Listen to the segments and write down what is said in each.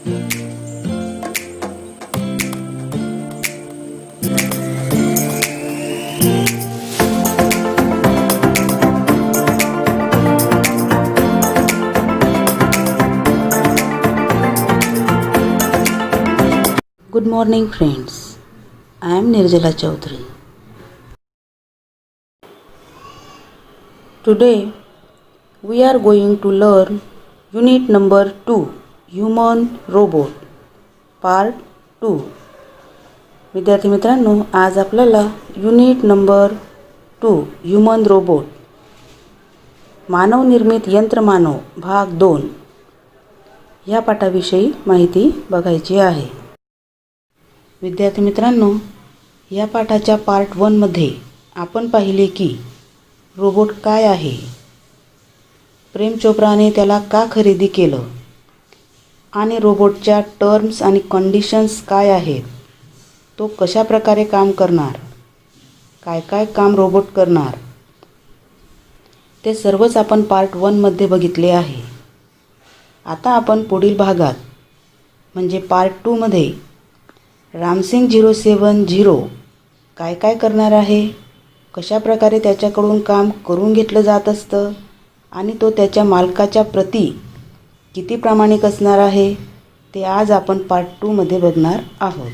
Good morning friends, I am Nirjala Chaudhary. Today we are going to learn unit number 2, Human Robot, part 2. विद्यार्थी मित्रांनो, आज आपल्याला unit number 2, human robot, मानव निर्मित यंत्रमानव भाग 2 या पाठाविषयी माहिती बघायची आहे. विद्यार्थी मित्रांनो, या पाठाच्या पार्ट 1 मध्ये आपण पाहिले की रोबोट काय आहे, प्रेम चोप्राने त्याला का खरेदी केलं आणि रोबोटच्या टर्म्स आणि कंडिशन्स काय आहेत, तो कशा प्रकारे काम करणार, काय काय काम रोबोट करणार, ते सर्वच आपण पार्ट 1 मध्ये बघितले आहे. आता आपण पुढील भागात म्हणजे पार्ट 2 मध्ये रामसिंग 070 काय काय करणार आहे, कशा प्रकारे त्याच्याकडून काम करून घेतलं जात असतं आणि तो त्याच्या मालकाच्या प्रती किती प्रामाणिक असणार आहे, ते आज आपण पार्ट 2 मध्ये बघणार आहोत.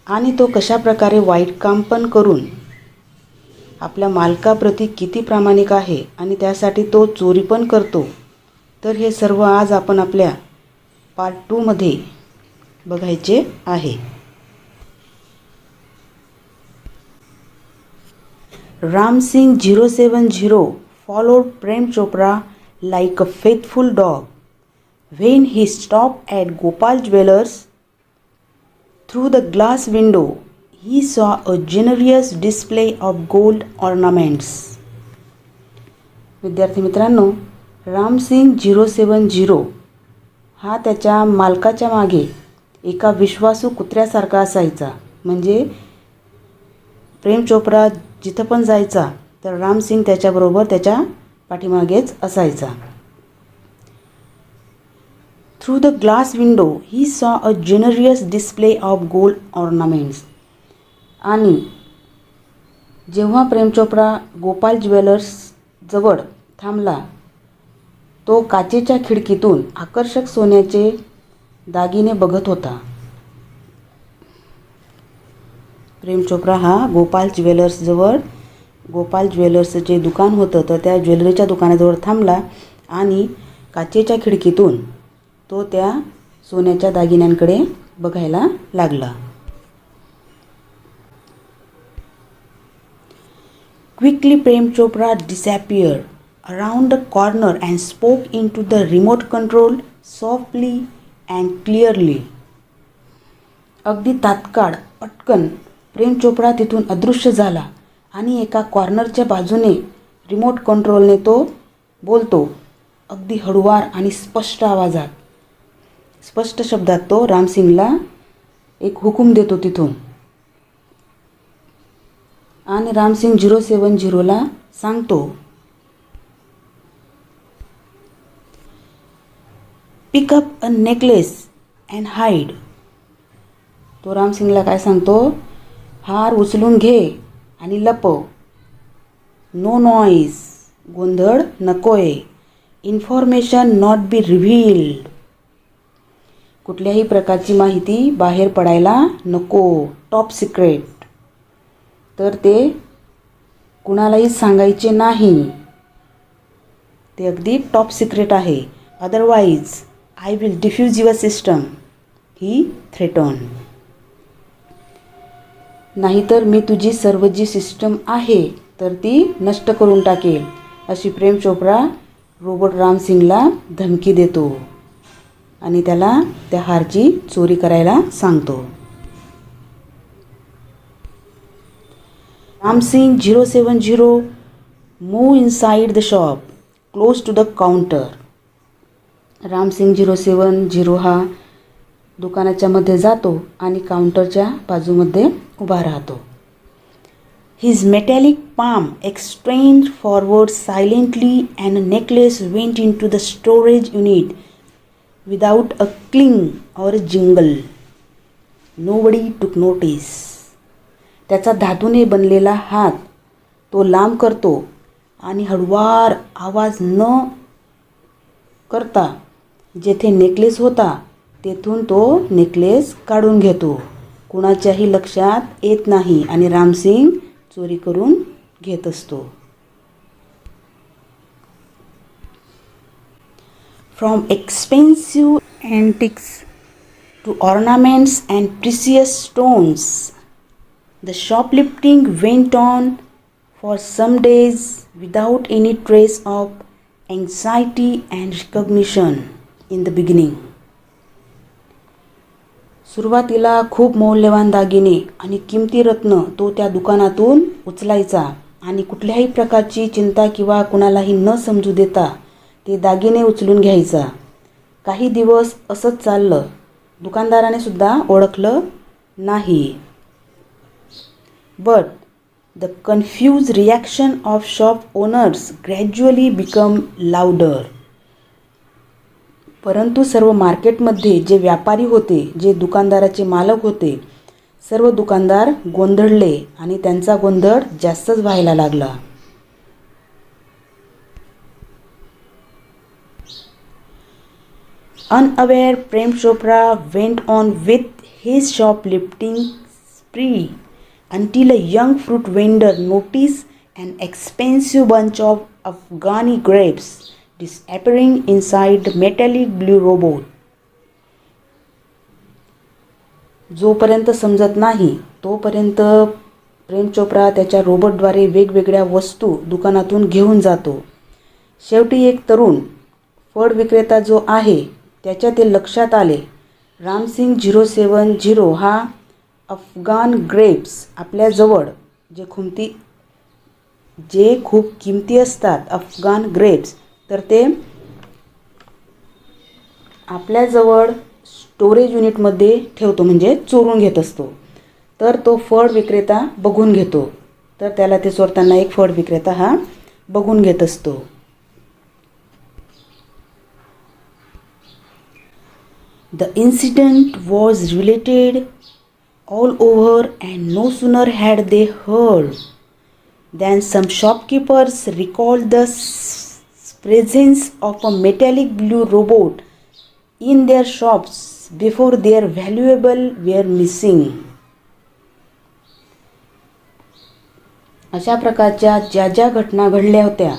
आणि तो कशा प्रकारे वाईट काम पण करून आपल्या मालकाप्रती किती प्रामाणिक आहे आणि त्यासाठी तो चोरी पण करतो, तर हे सर्व आज आपण आपल्या पार्ट 2 मध्ये बघायचे आहे. Ramsingh 070 followed Prem Chopra like a faithful dog. When he stopped at Gopal Jewellers, through the glass window he saw a generous display of gold ornaments. विद्यार्थी मित्रांनो, रामसिंग 070 हा त्याच्या मालकाच्या मागे एका विश्वासू कुत्र्यासारखा असायचा. म्हणजे प्रेम चोप्रा जिथं पण जायचा तर रामसिंग त्याच्याबरोबर त्याच्या पाठीमागेच असायचा. Through the glass window he saw a generous display of gold ornaments. आणि जेव्हा प्रेम चोप्रा गोपाल ज्वेलर्स जवळ थांबला, तो काचेच्या खिडकीतून आकर्षक सोन्याचे दागिने बघत होता. प्रेम चोप्रा हा गोपाल ज्वेलर्सजवळ, गोपाल ज्वेलर्सचं जे दुकान होतं तर त्या ज्वेलरीच्या दुकानाजवळ थांबला आणि काचेच्या खिडकीतून तो त्या सोन्याच्या दागिन्यांकडे बघायला लागला. Quickly Prem Chopra disappeared around the corner and spoke into the remote control softly and clearly. अगदी तात्काळ पटकन प्रेम चोप्रा तिथून अदृश्य झाला आणि एका कॉर्नरच्या बाजूने रिमोट कंट्रोलने तो बोलतो. अगदी हळूवार आणि स्पष्ट आवाजात, स्पष्ट शब्दात तो रामसिंगला एक हुकूम देतो तिथून. आणि रामसिंग 070ला सांगतो, pick up a necklace and hide. तो रामसिंगला काय सांगतो, हार उचलून घे आणि लपव. नो नॉईज, गोंधळ नकोय. इन्फॉर्मेशन नॉट बी रिव्हील्ड, कुठल्याही प्रकारची माहिती बाहेर पडायला नको. टॉप सिक्रेट, तर ते कुणालाही सांगायचे नाही, ते अगदी टॉप सिक्रेट आहे. Otherwise I will defuse your system, he threaten. नाहीतर मी तुझी सर्व जी सिस्टम आहे तर ती नष्ट करून टाकेल, अशी प्रेम चोप्रा रोबोट रामसिंगला धमकी देतो आणि त्याला त्या हारची चोरी करायला सांगतो. Ramsingh 070 move inside the shop close to the counter. Ramsingh 070 हा दुकानाच्या मध्ये जातो आणि काउंटरच्या बाजूमध्ये उभा राहतो. His metallic palm extend forward silently and necklace went into the storage unit without a cling or a jingle. Nobody took notice. त्याचा धातूने बनलेला हात तो लांब करतो आणि हळूवार आवाज न करता जेथे नेकलेस होता तेथून तो नेकलेस काढून घेतो. कुणाच्याही लक्षात येत नाही आणि रामसिंग चोरी करून घेत असतो. From expensive antiques to ornaments and precious stones, the shoplifting went on for some days without any trace of anxiety and recognition in the beginning. सुरुवातीला खूप मौल्यवान दागिने आणि किमती रत्न तो त्या दुकानातून उचलायचा आणि कुठल्याही प्रकारची चिंता किंवा कुणालाही न समजू देता ते दागिने उचलून घ्यायचा. काही दिवस असंच चाललं. दुकानदाराने सुद्धा ओळखलं नाही. But the confuse reaction of shop owners gradually become louder. परंतु सर्व मार्केटमध्ये जे व्यापारी होते, जे दुकानदाराचे मालक होते, सर्व दुकानदार गोंधळले आणि त्यांचा गोंधळ जास्तच व्हायला लागला. Unaware, Prem Chopra went on with his shoplifting spree until a young fruit vendor noticed an expensive bunch of Afghani grapes disappearing inside metallic blue robot. जोपर्यंत समजत नाही तोपर्यंत प्रेम चोप्रा त्याच्या रोबोटद्वारे वेगवेगळ्या वस्तू दुकानातून घेऊन जातो. शेवटी एक तरुण फळ विक्रेता जो आहे त्याच्या ते लक्षात आले. रामसिंग 070 हा अफगाण ग्रेप्स आपल्याजवळ जे खूप किमती असतात अफगाण ग्रेप्स तर ते आपल्याजवळ स्टोरेज युनिटमध्ये ठेवतो, म्हणजे चोरून घेत असतो. तर तो फळ विक्रेता बघून घेतो. तर त्याला ते चोरताना एक फळ विक्रेता हा बघून घेत असतो. The incident was related all over, and no sooner had they heard than some shopkeepers recalled the presence of a metallic blue robot in their shops before their valuable were missing. अशा प्रकारच्या ज्या ज्या घटना घडल्या होत्या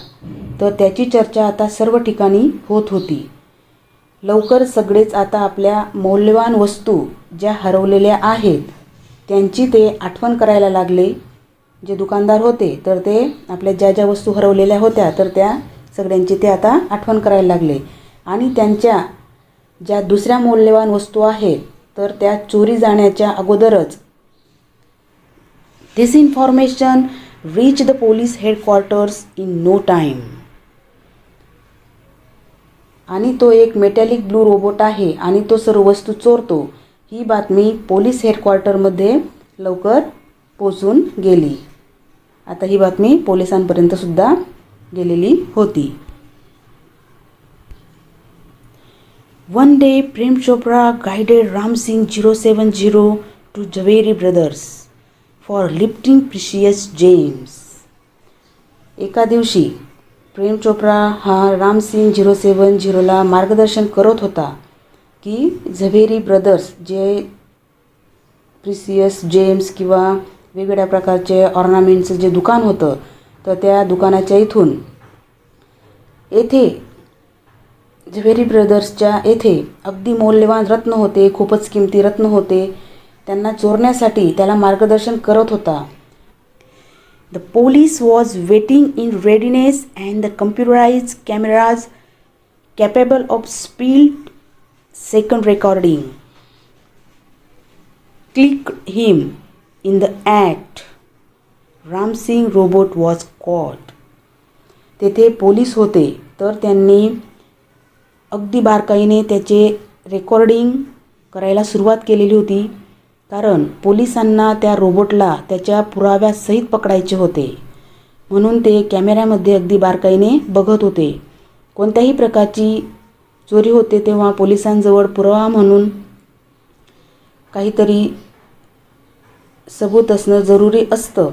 तर त्याची चर्चा आता सर्व ठिकाणी होत होती. लवकर सगळेच आता आपल्या मौल्यवान वस्तू ज्या हरवलेल्या आहेत त्यांची ते आठवण करायला लागले. जे दुकानदार होते तर ते आपल्या ज्या ज्या वस्तू हरवलेल्या होत्या तर त्या सगळ्यांची ते आता आठवण करायला लागले आणि त्यांच्या ज्या दुसऱ्या मौल्यवान वस्तू आहेत तर त्या चोरी जाण्याच्या अगोदरच this information reach the police headquarters in no time. आणि तो एक मेटॅलिक ब्लू रोबोट आहे आणि तो सर्व वस्तू चोरतो ही बातमी पोलीस हेडक्वार्टरमध्ये लवकर पोहोचून गेली. आता ही बातमी पोलिसांपर्यंत सुद्धा गेलेली होती. One day Prem Chopra guided Ramsingh 070 to Jhaveri Brothers for lifting precious gems. एका दिवशी प्रेम चोप्रा हा रामसिंग 070ला मार्गदर्शन करत होता की झवेरी ब्रदर्स जे प्रिसियस जेम्स किंवा वेगवेगळ्या प्रकारचे ऑर्नामेंट्सचं जे दुकान होतं तर त्या दुकानाच्या इथून येथे झवेरी ब्रदर्सच्या येथे अगदी मौल्यवान रत्न होते, खूपच किमती रत्न होते. त्यांना चोरण्यासाठी त्याला मार्गदर्शन करत होता. The police was waiting in readiness and the computerized cameras capable of split-second recording clicked him in the act. Ramsingh robot was caught. तेथे पोलीस होते तर त्यांनी अगदी बारकाईने त्याचे रेकॉर्डिंग करायला सुरुवात केलेली होती. कारण पोलिसांना त्या रोबोटला त्याच्या पुराव्यासहित पकडायचे होते. म्हणून ते कॅमेऱ्यामध्ये अगदी बारकाईने बघत होते. कोणत्याही प्रकारची चोरी होते तेव्हा पोलिसांजवळ पुरावा म्हणून काहीतरी सबूत असणं जरुरी असतं.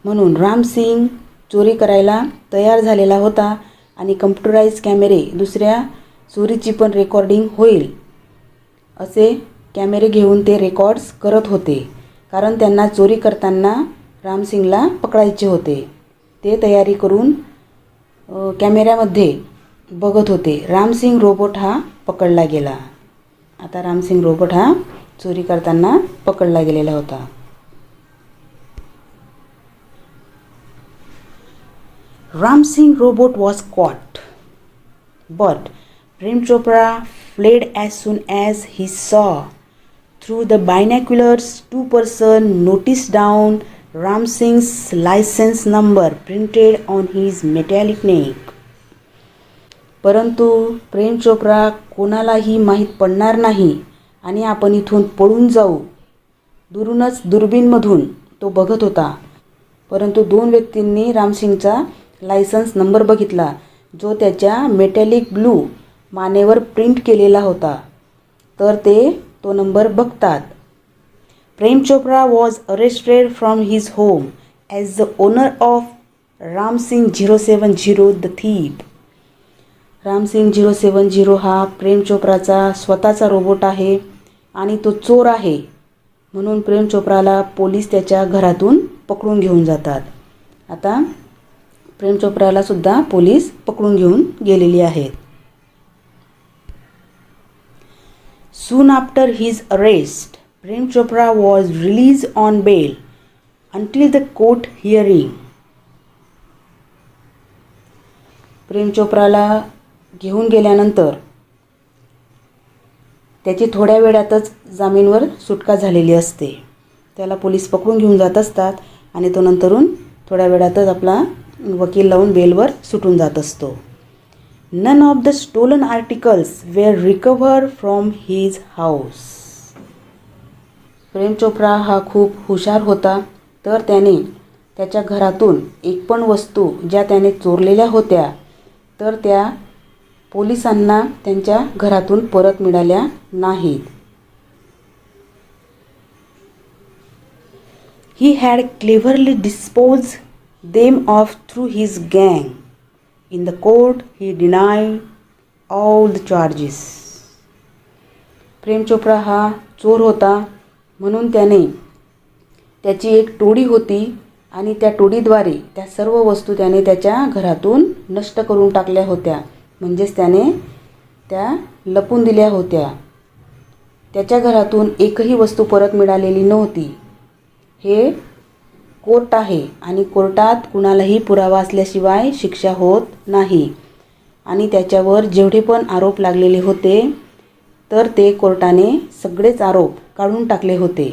म्हणून रामसिंग चोरी करायला तयार झालेला होता आणि कम्प्युटराइज कॅमेरे दुसऱ्या चोरीची पण रेकॉर्डिंग होईल असे कॅमेरे घेऊन ते रेकॉर्ड्स करत होते. कारण त्यांना चोरी करताना रामसिंगला पकडायचे होते. ते तयारी करून कॅमेऱ्यामध्ये बघत होते. रामसिंग रोबोट हा पकडला गेला. आता रामसिंग रोबोट हा चोरी करताना पकडला गेलेला होता. Ramsing robot was caught, but Prem Chopra fled as soon as he saw through the binoculars. Two persons noticed down Ramsing's license number printed on his metallic neck. परंतु प्रेम चोप्रा कोणालाही माहीत पडणार नाही आणि आपण इथून पळून जाऊ. दुरूनच दुर्बीणमधून तो बघत होता. परंतु दोन व्यक्तींनी रामसिंगचा लायसन्स नंबर बघितला जो त्याच्या मेटॅलिक ब्लू मानेवर प्रिंट केलेला होता. तर ते तो नंबर बघतात. Prem Chopra was arrested from his home as the owner of Ramsingh 070 the thief. Ramsingh 070 हा प्रेम चोप्राचा स्वतःचा रोबोट आहे आणि तो चोर आहे. म्हणून प्रेम चोप्राला पोलीस त्याच्या घरातून पकडून घेऊन जातात. आता प्रेम चोप्राला सुद्धा पोलीस पकडून घेऊन गेलेली आहेत. Soon after his arrest, Prem Chopra was released on bail until the court hearing. प्रेम चोप्राला घेऊन गेल्यानंतर त्याची थोड्या वेळातच जामीनवर सुटका झालेली असते. त्याला पोलीस पकडून घेऊन जात असतात आणि तो नंतरून थोड्या वेळातच आपला वकील लावून बेलवर सुटून जात असतो. None of the stolen articles were recovered from his house. Prem Chopra हा खूप हुशार होता. तर त्याने त्याच्या घरातून एक पण वस्तू ज्या त्याने चोरलेल्या होत्या तर त्या पोलिसांना त्यांच्या घरातून परत मिळाल्या नाहीत. He had cleverly disposed them of through his gang. In the court, he denied all the charges. Prem Chopra हा चोर होता म्हणून त्याने त्याची एक टोळी होती आणि त्या टोळीद्वारे त्या सर्व वस्तू त्याने त्याच्या घरातून नष्ट करून टाकल्या होत्या. म्हणजेच त्याने त्या लपून दिल्या होत्या. त्याच्या घरातून एकही वस्तू परत मिळालेली नव्हती. हे कोर्ट आहे आणि कोर्टात कुणालाही पुरावा असल्याशिवाय शिक्षा होत नाही. आणि त्याच्यावर जेवढे पण आरोप लागलेले होते तर ते कोर्टाने सगळेच आरोप काढून टाकले होते.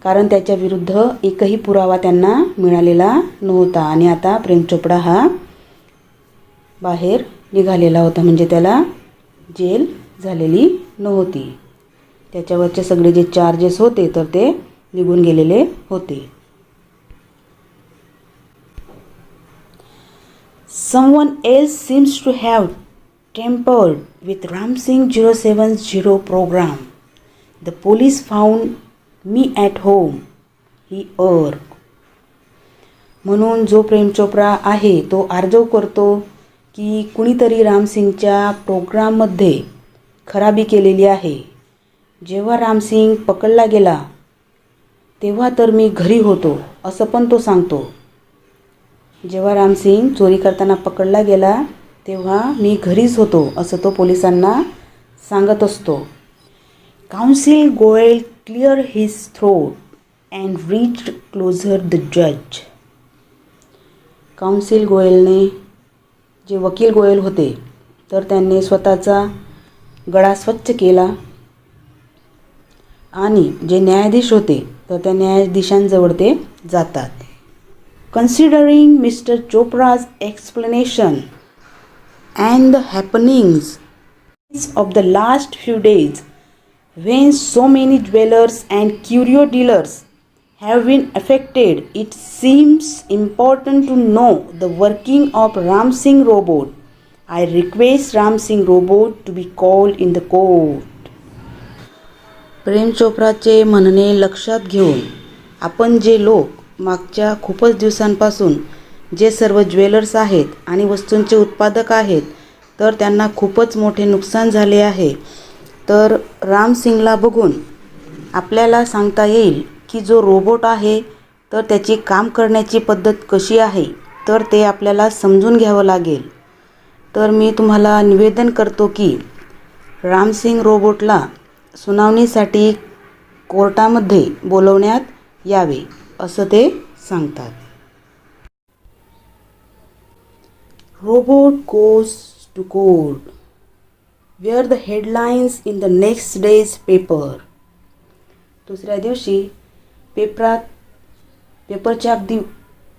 कारण त्याच्या विरुद्ध एकही पुरावा त्यांना मिळालेला नव्हता. आणि आता प्रेम चोप्रा हा बाहेर निघालेला होता. म्हणजे त्याला जेल झालेली नव्हती. त्याच्यावरचे सगळे जे चार्जेस होते तर ते निघून गेलेले होते. Someone else seems to have tampered with Ramsing 070 program. The police found me at home, he urged. म्हणून जो प्रेम चोप्रा आहे तो आर्जव करतो की कुणीतरी रामसिंगच्या प्रोग्राममध्ये खराबी केलेली आहे. जेव्हा रामसिंग पकडला गेला तेव्हा तर मी घरी होतो असं पण तो सांगतो. जेव्हा रामसिंग चोरी करताना पकडला गेला तेव्हा मी घरीच होतो असं तो पोलिसांना सांगत असतो. Counsel Goyal clear his throat and reached closer the जज. काउन्सिल गोयलने जे वकील गोयल होते तर त्यांनी स्वतःचा गळा स्वच्छ केला आणि जे न्यायाधीश होते तर त्या न्यायाधीशांजवळ ते जातात. Considering Mr. Chopra's explanation and the happenings of the last few days, when so many dwellers and curio dealers have been affected, it seems important to know the working of Ramsing robot. I request Ram Singh robot to be called in the court. प्रेम चोप्राचे म्हणणे लक्षात घेऊन आपण जे लोक मागच्या खूपच दिवसांपासून जे सर्व ज्वेलर्स आहेत आणि वस्तूंचे उत्पादक आहेत तर त्यांना खूपच मोठे नुकसान झाले आहे. तर राम सिंगला बघून आपल्याला सांगता येईल की जो रोबोट आहे तर त्याची काम करण्याची पद्धत कशी आहे तर ते आपल्याला समजून घ्यावं लागेल. तर मी तुम्हाला निवेदन करतो की राम सिंग रोबोटला सुनावणीसाठी कोर्टामध्ये बोलवण्यात यावे असं ते सांगतात. Robot goes to court were the headlines in the next day's paper. दुसऱ्या दिवशी पेपरच्या अगदी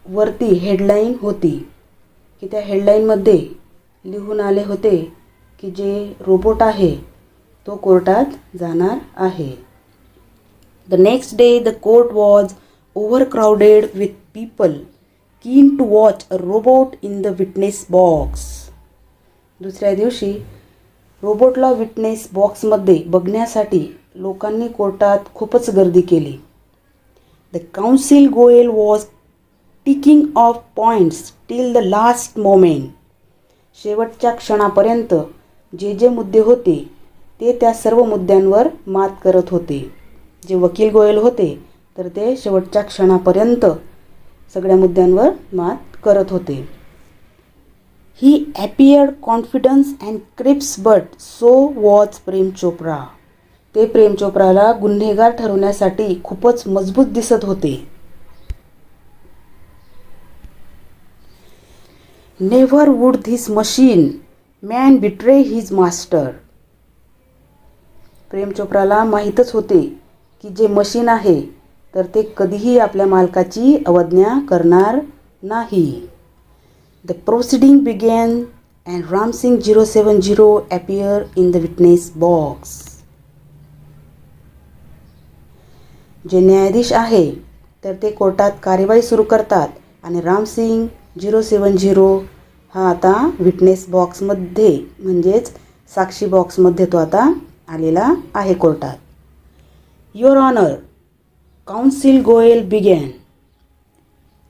वरती हेडलाईन होती की त्या हेडलाईनमध्ये लिहून आले होते की जे रोबोट आहे तो कोर्टात जाणार आहे. The next day the court was overcrowded with people keen to watch a robot in the witness box. दुसऱ्या दिवशी रोबोटला विटनेस बॉक्समध्ये बघण्यासाठी लोकांनी कोर्टात खूपच गर्दी केली. The council Goyal was ticking of points till the last moment. शेवटच्या क्षणापर्यंत जे जे मुद्दे होते ते त्या सर्व मुद्द्यांवर मात करत होते. जे वकील गोयल होते तर ते शेवटच्या क्षणापर्यंत सगळ्या मुद्द्यांवर मात करत होते. He appeared confidence and crisp but so was Prem Chopra. ते प्रेम चोप्राला गुन्हेगार ठरवण्यासाठी खूपच मजबूत दिसत होते. Never would this machine man betray his master. Prem चोप्राला माहीतच होते की जे मशीन आहे तर ते कधीही आपल्या मालकाची अवज्ञा करणार नाही. The proceeding began and Ram Singh 070 appear in the witness box. जे न्यायाधीश आहे तर ते कोर्टात कार्यवाही सुरू करतात आणि राम सिंग 070 हा आता विटनेस बॉक्समध्ये म्हणजेच साक्षी बॉक्समध्ये तो आता आलेला आहे कोर्टात. Your honour, counsel Goyal began.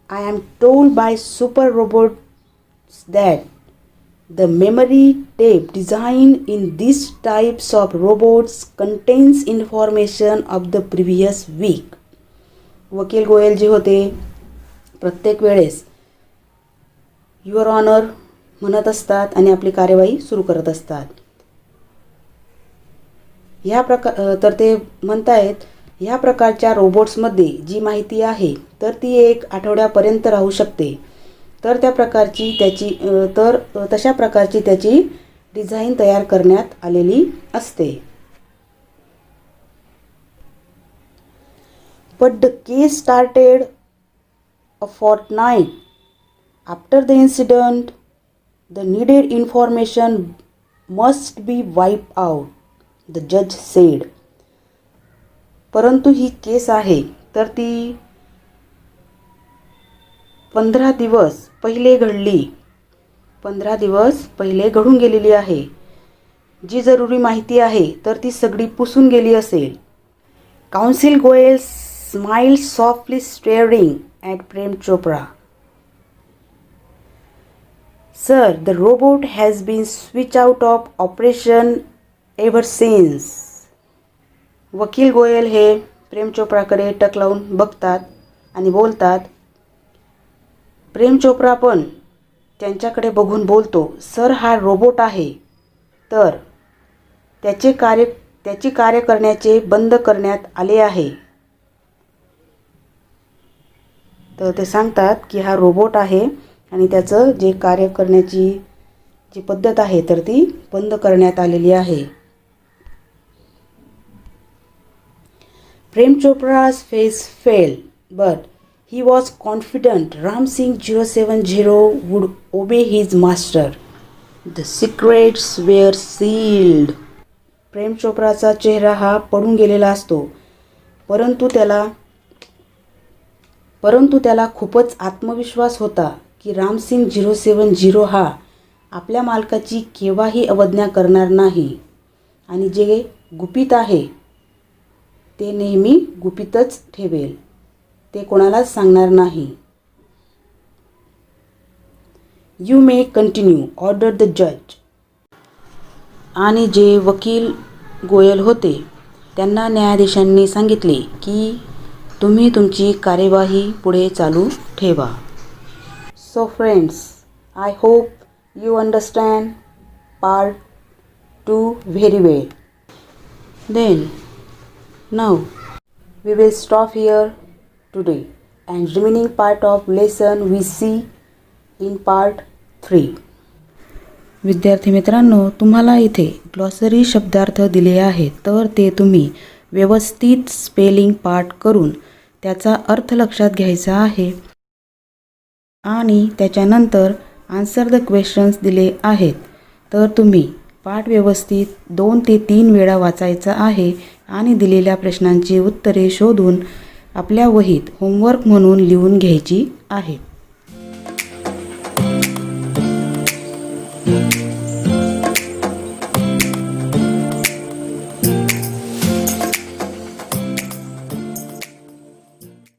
I am told by super robots that the memory tape designed in these types of robots contains information of the previous week. वकील गोयल जे होते प्रत्येक वेळेस युअर ऑनर म्हणत असतात आणि आपली कार्यवाही सुरू करत असतात. तर ते म्हणतायत ह्या प्रकारच्या रोबोट्समध्ये जी माहिती आहे तर ती 1 आठवड्यापर्यंत राहू शकते. तर तशा प्रकारची त्याची डिझाईन तयार करण्यात आलेली असते. But the case started a fortnight after the incident. The needed information must be वाईप out, the जज सेड. परंतु ही केस आहे तर ती 15 दिवस पहिले घडून गेलेली आहे. जी जरुरी माहिती आहे तर ती सगळी पुसून गेली असेल. Counsel Goyal smiled softly staring at Prem Chopra. Sir, the robot has been switch out of operation ever since. वकील गोयल हे प्रेम चोप्राकडे टक लावून बघतात आणि बोलतात. प्रेम चोप्रा पण त्यांच्याकडे बघून बोलतो, सर हा रोबोट आहे तर त्याची कार्य करण्याचे बंद करण्यात आले आहे. तर ते सांगतात की हा रोबोट आहे आणि त्याचं जे कार्य करण्याची जी पद्धत आहे तर ती बंद करण्यात आलेली आहे. प्रेम चोप्रा's face fell, but he was confident Ram Singh 070 would obey his master. The secrets were sealed. प्रेम चोप्राचा चेहरा हा पडून गेलेला असतो, परंतु त्याला खूपच आत्मविश्वास होता की राम सिंग 070 हा आपल्या मालकाची केव्हाही अवज्ञा करणार नाही आणि जे गुपित आहे ते नेहमी गुपितच ठेवेल, ते कोणालाच सांगणार नाही. You may continue, order the जज. आणि जे वकील गोयल होते त्यांना न्यायाधीशांनी सांगितले की तुम्ही तुमची कार्यवाही पुढे चालू ठेवा. So friends, I hope you understand part 2 very well. Then, now we will stop here today and remaining part of lesson we see in part 3. विद्यार्थी मित्रांनो, तुम्हाला इथे ग्लॉसरी शब्दार्थ दिले आहेत, तर ते तुम्ही व्यवस्थित स्पेलिंग पाठ करून त्याचा अर्थ लक्षात घ्यायचा आहे आणि त्याच्यानंतर आन्सर द क्वेश्चन्स दिले आहेत, तर तुम्ही पाठ व्यवस्थित 2 ते 3 वेळा वाचायचा आहे आणि दिलेल्या प्रश्नांची उत्तरे शोधून आपल्या वहीत होमवर्क म्हणून लिहून घ्यायची आहेत.